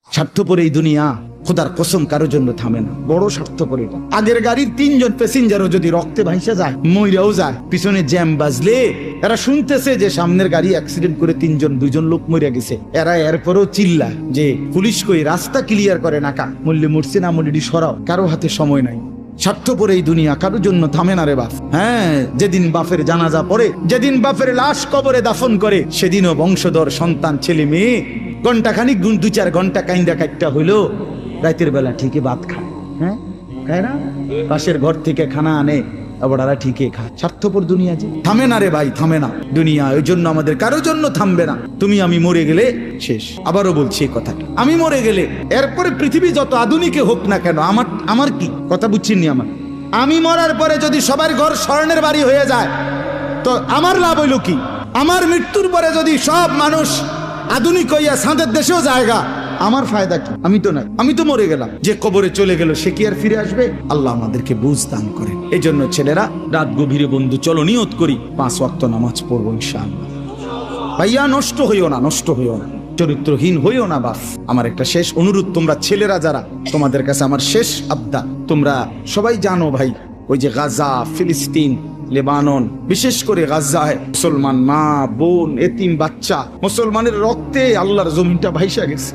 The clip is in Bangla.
স্বার্থপর এই দুনিয়া, খোদার কসম কারোর জন্য থামে না, বড় স্বার্থপর এটা। আগের গাড়ির 3 জন প্যাসেঞ্জারও যদি রক্তে ভাইসা যায়, মইরাও যায়, পিছনে জ্যাম বাজলে এরা শুনতেছে যে সামনের গাড়ি অ্যাক্সিডেন্ট করে 2জন লোক মরে গেছে, এরা এরপরও চিল্লায় যে পুলিশ কই, রাস্তা ক্লিয়ার করে নাকা, মরলে মরছে, না মরলে সরাও, কারো হাতে সময় নাই। স্বার্থপর এই দুনিয়া, কারোর জন্য থামে না রে বাপ। হ্যাঁ, যেদিন বাপের জানাজা পড়ে, যেদিন বাপের লাশ কবরে দাফন করে, সেদিনও বংশধর সন্তান ছেলে মেয়ে ঘন্টাখানিক 2-4 ঘন্টা কাইন্দা কাটটা হইলো, রাতের বেলা ঠিকই ভাত খায়। হ্যাঁ, খায় না? পাশের ঘর থেকে খানা আনে, ওরা ঠিকই খায়। স্বার্থপর দুনিয়া যে থামে না রে ভাই, থামে না দুনিয়া। ওই জন্য আমাদের কারোর জন্য থামবে না। তুমি আমি মরে গেলে শেষ। আবারও বলছি এই কথাটা, আমি মরে গেলে এরপরে পৃথিবী যত আধুনিকে হোক না কেন, আমার কি কথা বুঝছেননি? আমি মরার পরে যদি সবার ঘর স্বর্ণের বাড়ি হয়ে যায়, তো আমার লাভ হইল কি? আমার মৃত্যুর পরে যদি সব মানুষ আধুনিক হইয়া সাঁদের দেশেও জায়গা, আমার ফায়দা কি? আমি তো নাই, আমি তো মরে গেলাম। যে কবরে চলে গেল সে কি আর ফিরে আসবে? আল্লাহ আমাদেরকে বুঝ দান করেন। এই জন্য ছেলেরা, রাত গভীরে বন্ধু চলো নিয়ত করি 5 ওয়াক্ত নামাজ পড়বো ইনশাআল্লাহ। ভাইয়া নষ্ট হইও না, নষ্ট হইও না, চরিত্রহীন হইও না বাপ। আমার একটা শেষ অনুরোধ, তোমরা ছেলেরা যারা, তোমাদের কাছে আমার শেষ আবদার, তোমরা সবাই জানো ভাই, ওই যে গাজা, ফিলিস্তিন, লেবানন, বিশেষ করে গাজায় মুসলমান মা বোন, এতিম বাচ্চা, মুসলমানের রক্তে আল্লাহর জমিনটা ভাইসা গেছে।